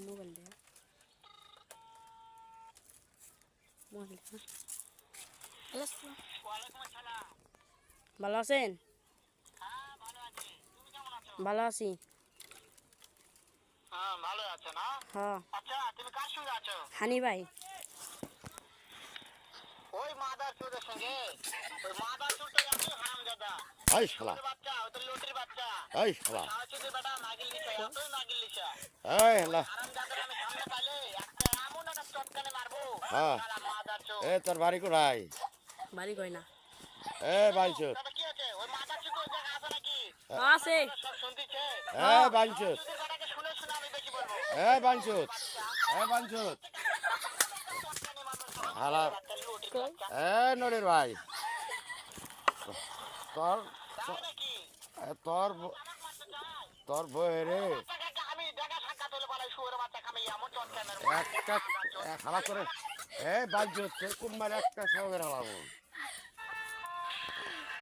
Mobile দেয়া mobile ভালো আছেন? ভালো আছি। ভালো আছো না? হ্যাঁ। আচ্ছা তুমি কার সঙ্গে আছো? হানি ভাই। ওই মাদার চোরের সঙ্গে। ওই মাদার চোরটা আছে হারামজাদা। এই শালা, বাচ্চা ওই তো লটির বাচ্চা। এই শালা, সাহসীদের বেটা নাগিল নিশা এতই নাগিল নিশা। এই শালা। হারামজাদার আমি সামনে পাইলে একটা এমন একটা চটকানে মারবো। হ্যাঁ, শালা মাদার চোর। এ তোর বাড়ি কোথায়? বাড়ি কই না। এ বাঞ্চুত, তবে কি আছে? ওই মাদার চোর ওই জায়গা আছে নাকি? আছে। সব শুনতিছে? এ বাঞ্চুত, সাহসীদের বেটাকে শুনে শুনে আমি বেশি বলবো। এ বাঞ্চুত, এ বাঞ্চুত। চটকানে মারবো শালা হালা, বাচ্চা, লটির কই? বাচ্চা। এ নড়ির ভাই, তোর তাই নাকি? তোর তোর বই রে আমি দেখা সাক্ষাৎ হলে বলে শুয়োর বাচ্চা খামে এমন চটকানের একটা হালা করে। এ বাঞ্চুত, তোর কুম্মার একটা সঙ্গে হালাবো।